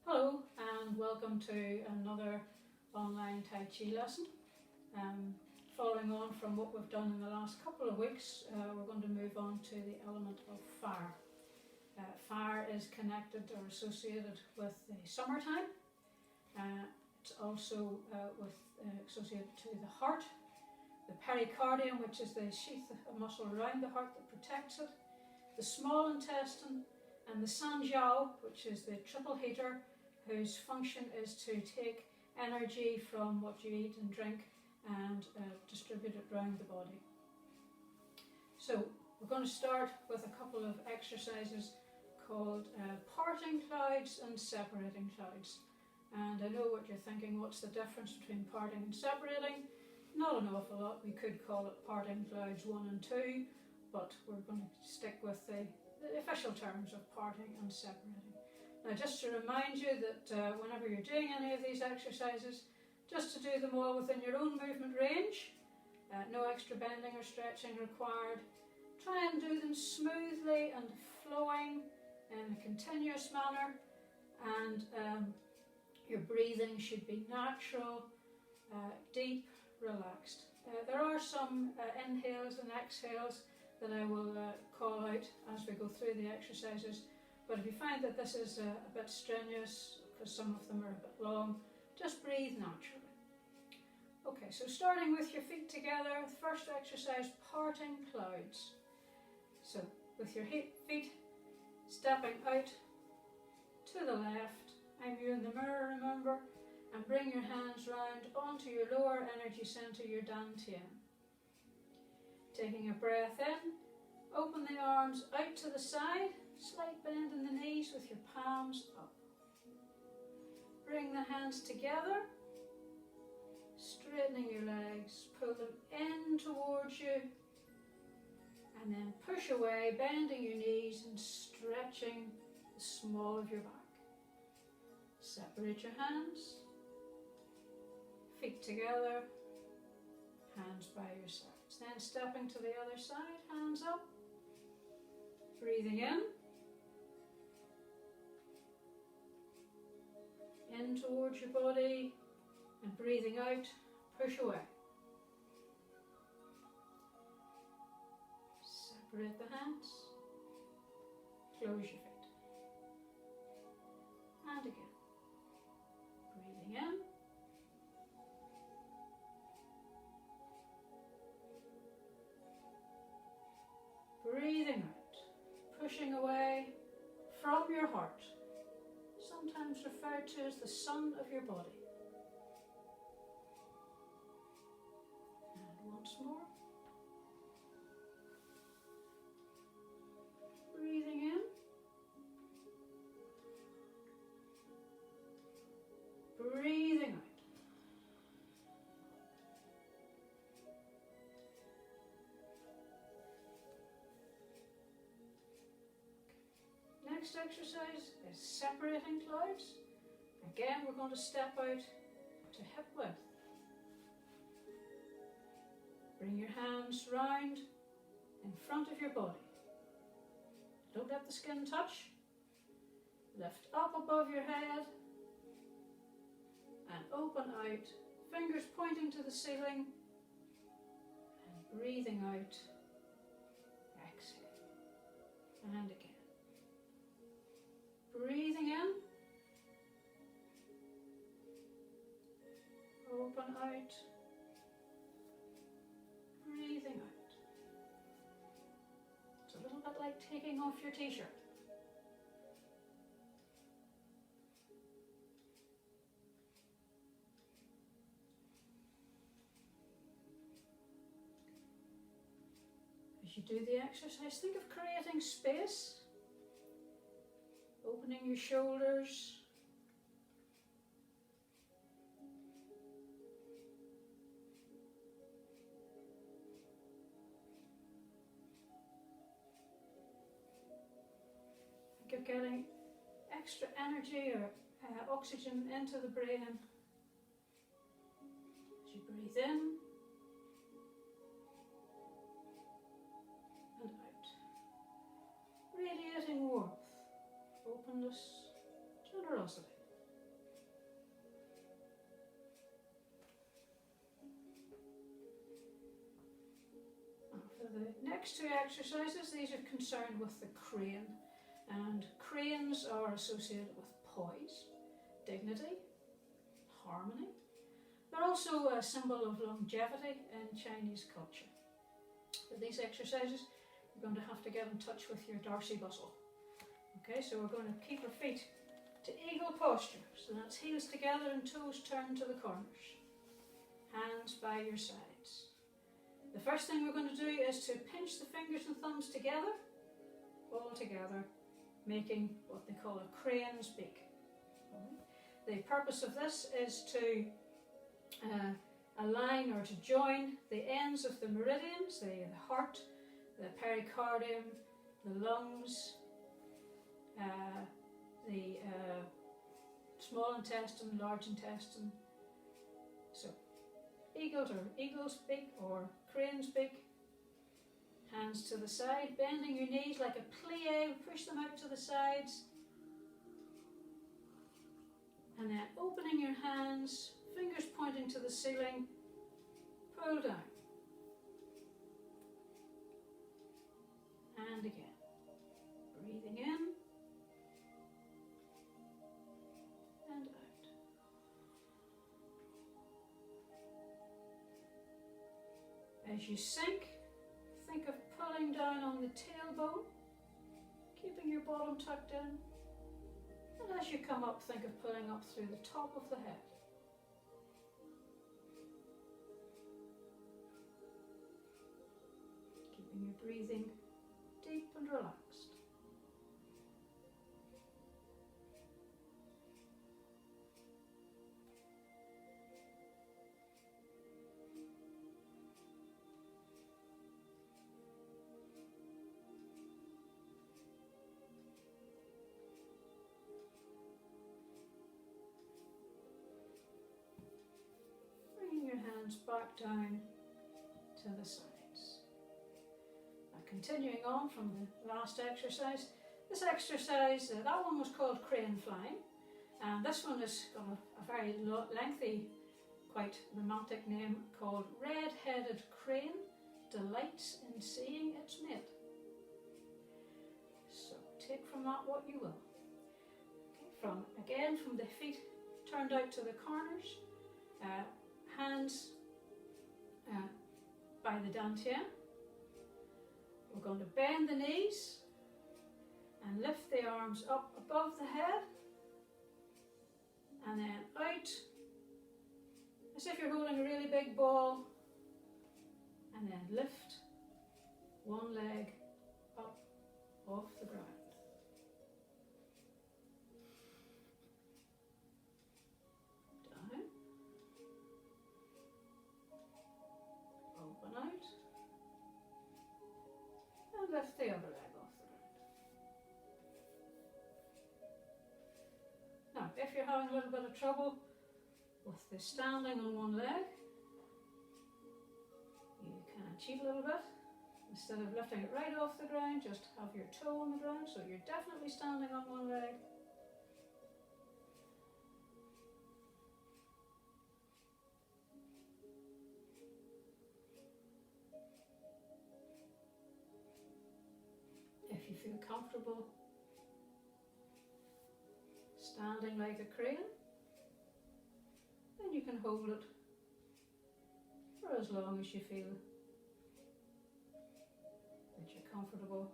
Hello and welcome to another online Tai Chi lesson. Following on from what we've done in the last couple of weeks, we're going to move on to the element of fire. Fire is connected or associated with the summertime. It's also associated to the heart, the pericardium, which is the sheath of muscle around the heart that protects it, the small intestine, and the sanjiao, which is the triple heater, whose function is to take energy from what you eat and drink and distribute it around the body. So we're going to start with a couple of exercises called parting clouds and separating clouds. And I know what you're thinking, what's the difference between parting and separating? Not an awful lot. We could call it parting clouds 1 and 2, but we're going to stick with the official terms of parting and separating. Now, just to remind you that whenever you're doing any of these exercises, just to do them all within your own movement range, no extra bending or stretching required. Try and do them smoothly and flowing in a continuous manner, and your breathing should be natural, deep, relaxed. There are some inhales and exhales that I will call out as we go through the exercises, but if you find that this is a bit strenuous, because some of them are a bit long, just breathe naturally. Okay, so starting with your feet together, the first exercise, parting clouds. So with your feet stepping out to the left, I'm you in the mirror, remember, and bring your hands round onto your lower energy centre, your dantian. Taking a breath in, open the arms out to the side, slight bend in the knees with your palms up. Bring the hands together, straightening your legs, pull them in towards you, and then push away, bending your knees and stretching the small of your back. Separate your hands, feet together, hands by your sides. Then stepping to the other side, hands up, breathing in towards your body, and breathing out, push away. Separate the hands, close your feet, and again, breathing in, breathing out, pushing away from your heart, sometimes referred to as the sun of your body. And once more. Breathing in. Breathing out. Next exercise is separating clouds. Again, we're going to step out to hip width. Bring your hands round in front of your body. Don't let the skin touch. Lift up above your head and open out, fingers pointing to the ceiling, and breathing out, exhale, and again. Breathing in, open out, breathing out. It's a little bit like taking off your t-shirt. As you do the exercise, think of creating space. Opening your shoulders, think of getting extra energy or oxygen into the brain as you breathe in and out, radiating warmth, openness, generosity. next two exercises, these are concerned with the crane, and cranes are associated with poise, dignity, harmony. They're also a symbol of longevity in Chinese culture. For these exercises, you're going to have to get in touch with your Darcy muscle. Okay, so we're going to keep our feet to eagle posture. So that's heels together and toes turned to the corners. Hands by your sides. The first thing we're going to do is to pinch the fingers and thumbs together, all together, making what they call a crane's beak. The purpose of this is to align or to join the ends of the meridians, the heart, the pericardium, the lungs, the small intestine, large intestine. So, eagle's beak or crane's beak. Hands to the side, bending your knees like a plie, push them out to the sides. And then opening your hands, fingers pointing to the ceiling, pull down. And again. Breathing in and out. As you sink, think of pulling down on the tailbone, keeping your bottom tucked in. And as you come up, think of pulling up through the top of the head. Keeping your breathing deep and relaxed. Hands back down to the sides. Now continuing on from the last exercise, this exercise, that one was called crane flying, and this one has got a very lengthy, quite romantic name called Red-Headed Crane Delights in Seeing Its Mate. So take from that what you will. Okay, from the feet turned out to the corners, hands by the dantian. We're going to bend the knees and lift the arms up above the head and then out as if you're holding a really big ball, and then lift one leg up off the ground. Lift the other leg off the ground. Now, if you're having a little bit of trouble with the standing on one leg, you can cheat a little bit. Instead of lifting it right off the ground, just have your toe on the ground, so you're definitely standing on one leg. If you feel comfortable standing like a crane, then you can hold it for as long as you feel that you're comfortable.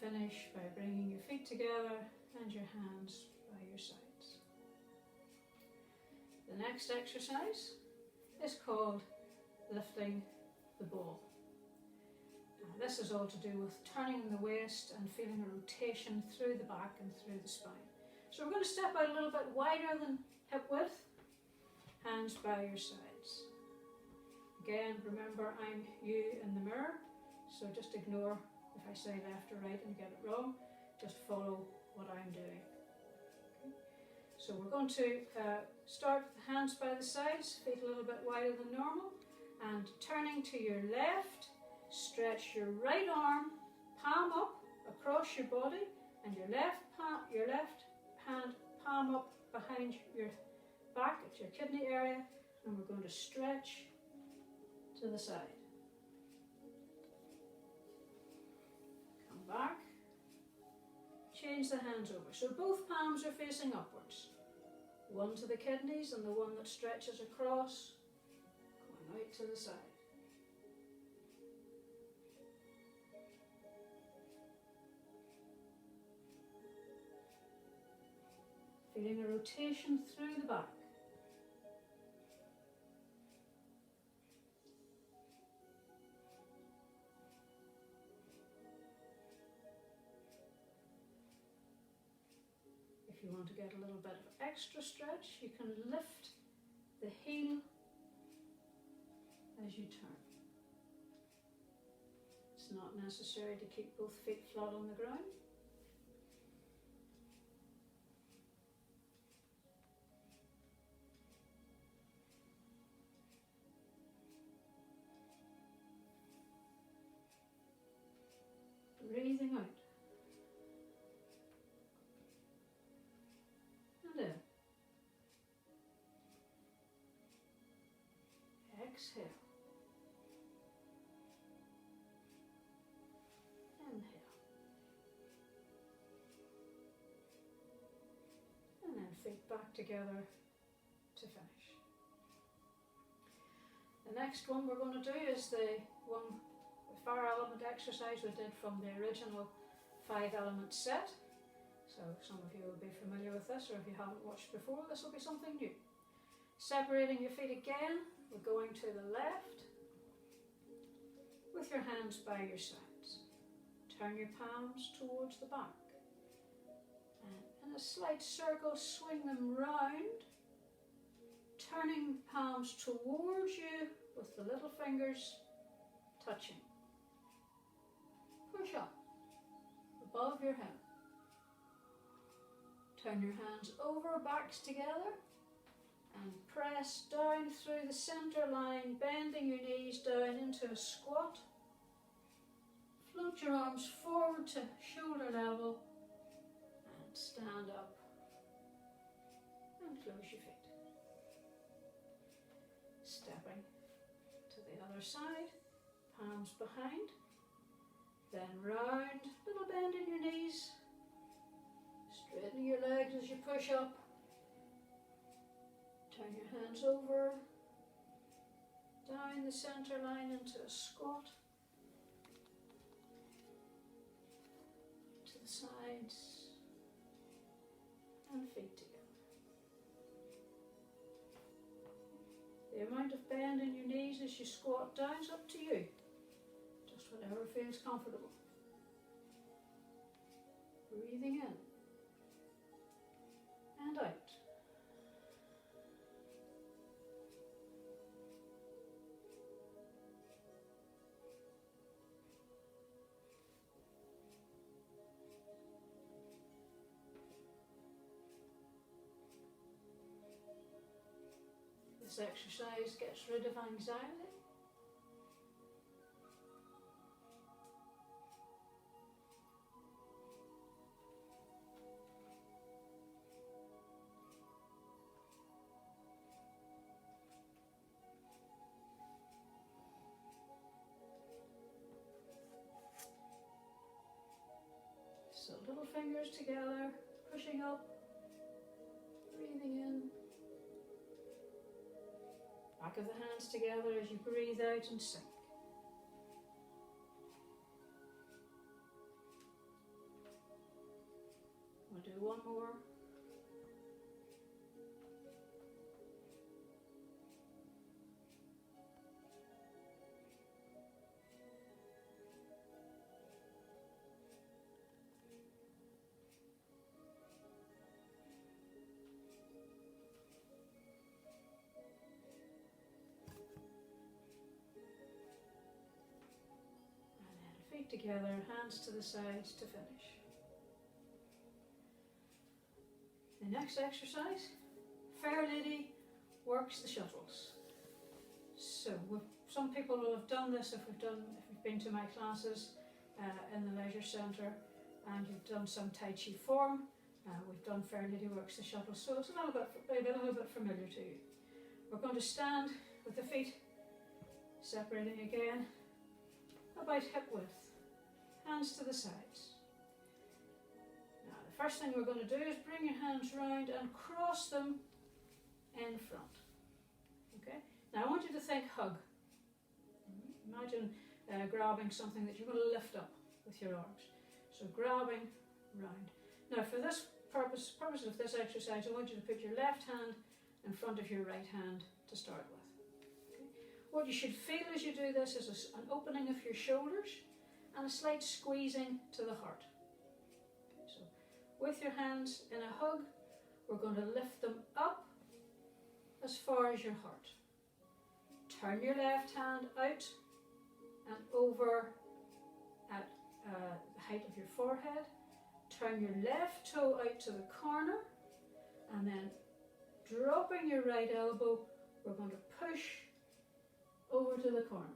Finish by bringing your feet together and your hands by your sides. The next exercise is called lifting the ball. Now, this is all to do with turning the waist and feeling a rotation through the back and through the spine. So we're going to step out a little bit wider than hip width, hands by your sides. Again, remember I'm you in the mirror, so just ignore if I say left or right and get it wrong, just follow what I'm doing. Okay. So we're going to start with the hands by the sides, feet a little bit wider than normal, and turning to your left, stretch your right arm, palm up across your body, and your left hand palm up behind your back at your kidney area, and we're going to stretch to the side. Come back, change the hands over. So both palms are facing upwards. One to the kidneys and the one that stretches across, going out to the side. Feeling a rotation through the back. If you want to get a little bit of extra stretch, you can lift the heel as you turn. It's not necessary to keep both feet flat on the ground. Breathing out. And in. Exhale. Inhale. And then feet back together to finish. The next one we're going to do is the fire element exercise we did from the original 5-element set. So some of you will be familiar with this, or if you haven't watched before, this will be something new. Separating your feet again, we're going to the left with your hands by your sides. Turn your palms towards the back. And in a slight circle, swing them round, turning palms towards you with the little fingers touching. Push up above your head. Turn your hands over, backs together, and press down through the center line, bending your knees down into a squat. Float your arms forward to shoulder level and stand up and close your feet. Stepping to the other side, palms behind. Then round, little bend in your knees, straighten your legs as you push up, turn your hands over, down the center line into a squat, to the sides, and feet together. The amount of bend in your knees as you squat down is up to you. Whatever feels comfortable. Breathing in and out. This exercise gets rid of anxiety. So little fingers together, pushing up, breathing in. Back of the hands together as you breathe out and sink. We'll do one more. Feet together, hands to the sides to finish. The The next exercise, Fair Lady works the shuttles. So some people will have done this if you've been to my classes in the leisure centre and you've done some Tai Chi form. We've done Fair Lady works the shuttles, so it's a little bit familiar to you. We're going to stand with the feet separating again about hip width, hands to the sides. Now the first thing we're going to do is bring your hands round and cross them in front. Okay? Now I want you to think hug. Imagine grabbing something that you're going to lift up with your arms. So grabbing round. Now for this purpose of this exercise, I want you to put your left hand in front of your right hand to start with. Okay? What you should feel as you do this is an opening of your shoulders and a slight squeezing to the heart. Okay, so with your hands in a hug, we're going to lift them up as far as your heart. Turn your left hand out and over at the height of your forehead. Turn your left toe out to the corner and then dropping your right elbow, we're going to push over to the corner.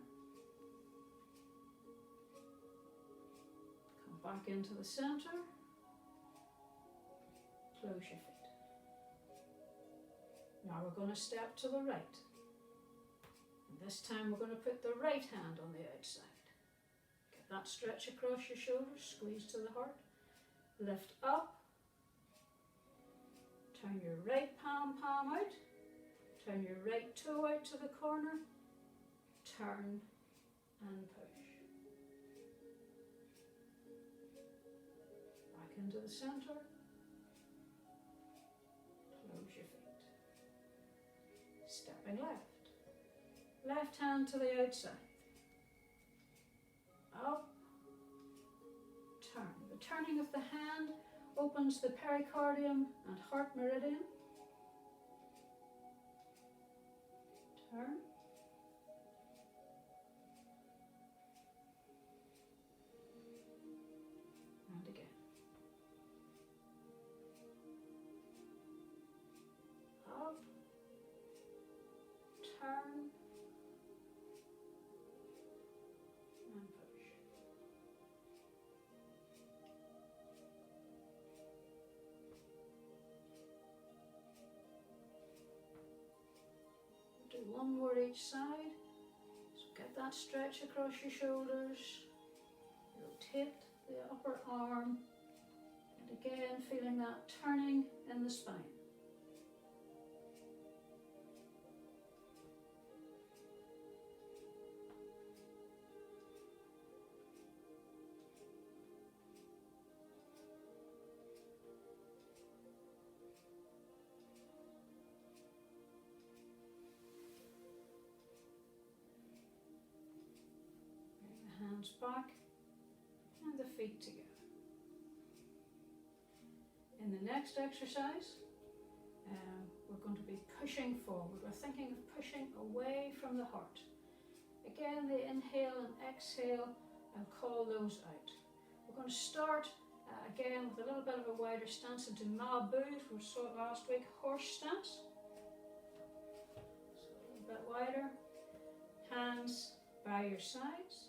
Come back into the centre. Close your feet. Now we're going to step to the right. And this time we're going to put the right hand on the outside. Get that stretch across your shoulders, squeeze to the heart. Lift up. Turn your right palm out. Turn your right toe out to the corner. Turn and push. Back into the centre. Close your feet. Stepping left. Left hand to the outside. Up. Turn. The turning of the hand opens the pericardium and heart meridian. Turn. And again. Up. Turn. And push. Do one more each side. So get that stretch across your shoulders. Rotate the upper arm. And again, feeling that turning in the spine. Hands back and the feet together. In the next exercise, we're going to be pushing forward. We're thinking of pushing away from the heart. Again, the inhale and exhale, and call those out. We're going to start again with a little bit of a wider stance into Ma Bu, we saw it last week, horse stance. So a little bit wider. Hands by your sides.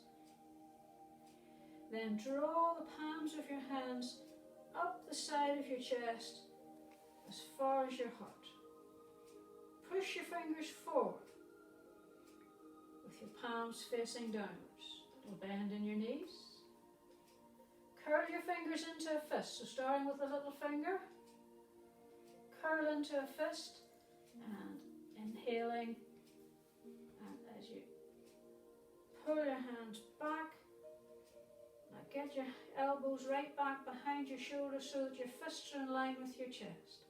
Then draw the palms of your hands up the side of your chest as far as your heart. Push your fingers forward with your palms facing downwards. Little bend in your knees. Curl your fingers into a fist. So starting with the little finger, curl into a fist and inhaling. And as you pull your hands back, get your elbows right back behind your shoulders so that your fists are in line with your chest.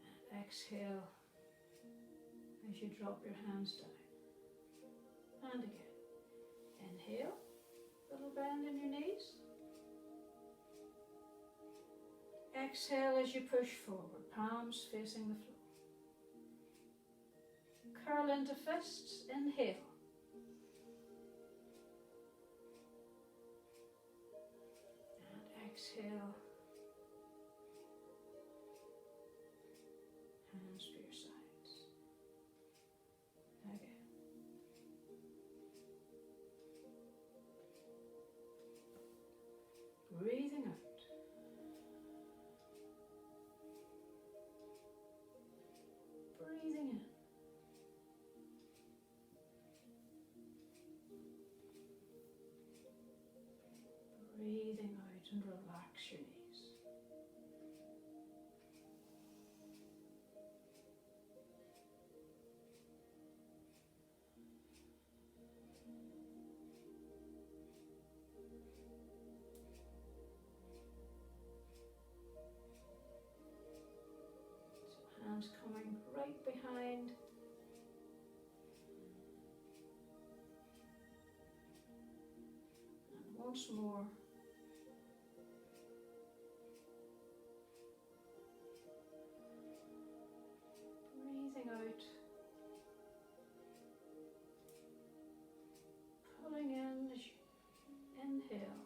And exhale as you drop your hands down. And again. Inhale, little bend in your knees. Exhale as you push forward, palms facing the floor. Curl into fists, inhale. Exhale breathing out. Breathing in. Breathing out and relax your knees. So hands coming right behind. And once more. Breathing out, pulling in as you inhale,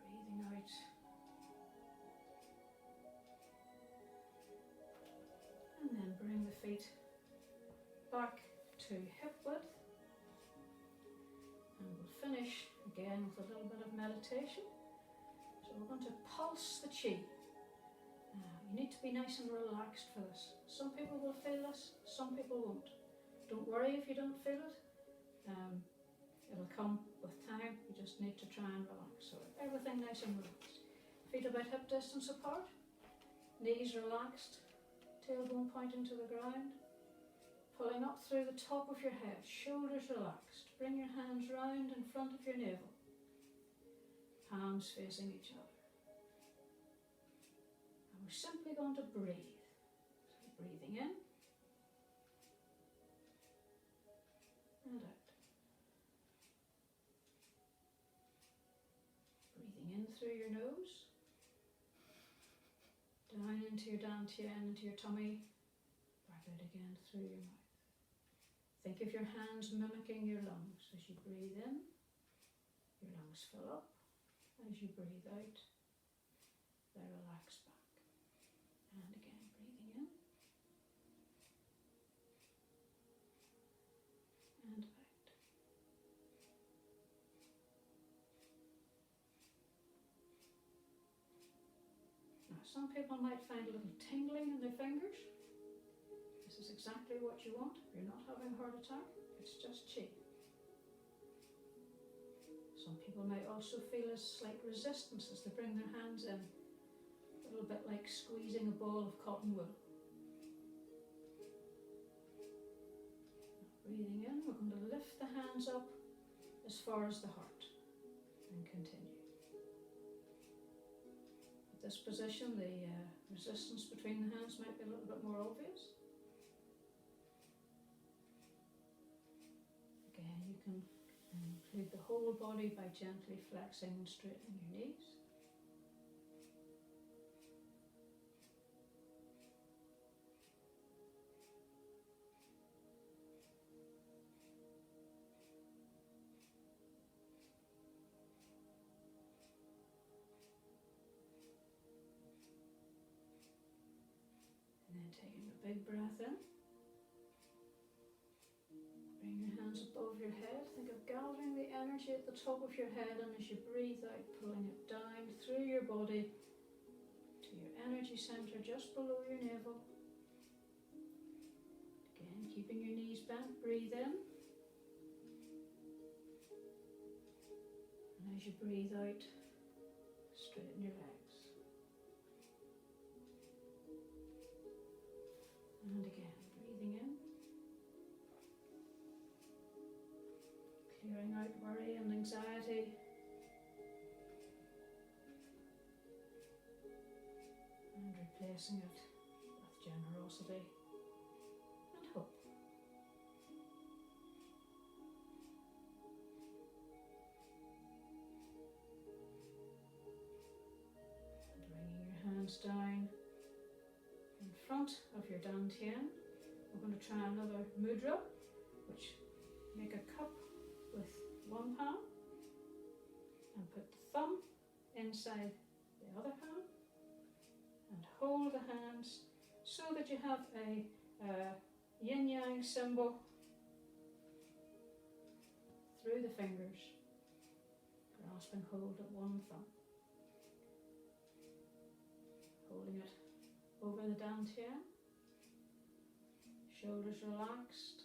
breathing out, and then bring the feet back to hip width, and we'll finish again with a little bit of meditation. So we're going to pulse the chi. You need to be nice and relaxed for this. Some people will feel this, some people won't. Don't worry if you don't feel it. It'll come with time. You just need to try and relax. So everything nice and relaxed. Feet about hip distance apart. Knees relaxed. Tailbone pointing to the ground. Pulling up through the top of your head. Shoulders relaxed. Bring your hands round in front of your navel. Palms facing each other. We're simply going to breathe. So breathing in and out. Breathing in through your nose, down into your dantian, into your tummy, back out again through your mouth. Think of your hands mimicking your lungs. As you breathe in, your lungs fill up. As you breathe out, they relax back. And again, breathing in and out. Now, some people might find a little tingling in their fingers. This is exactly what you want. You're not having a heart attack, it's just chi. Some people might also feel a slight resistance as they bring their hands in. A little bit like squeezing a ball of cotton wool. Breathing in, we're going to lift the hands up as far as the heart and continue. At this position, the resistance between the hands might be a little bit more obvious. Again, you can include the whole body by gently flexing and straightening your knees. Taking a big breath in. Bring your hands above your head. Think of gathering the energy at the top of your head, and as you breathe out, pulling it down through your body to your energy center just below your navel. Again, keeping your knees bent, breathe in. And as you breathe out, straighten your legs. And again, breathing in, clearing out worry and anxiety, and replacing it with generosity and hope. And bringing your hands down in front of your dantian. We're going to try another mudra, which make a cup with one palm and put the thumb inside the other palm and hold the hands so that you have a yin-yang symbol through the fingers, grasping hold at one thumb, holding it over the dantian, shoulders relaxed,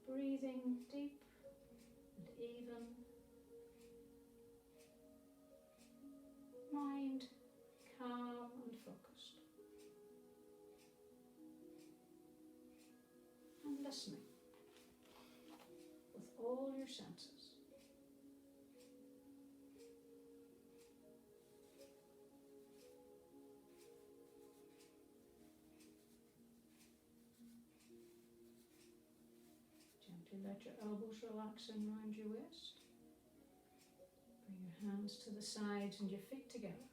breathing deep and even, mind calm and focused, and listening with all your senses. Gently let your elbows relax in around your waist. Bring your hands to the sides and your feet together.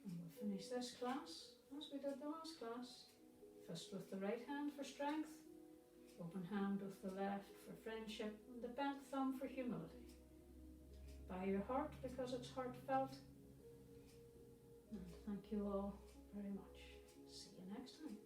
And we'll finish this class as we did the last class. Fist with the right hand for strength, open hand with the left for friendship, and the bent thumb for humility. Bow your heart because it's heartfelt. And thank you all very much. See you next time.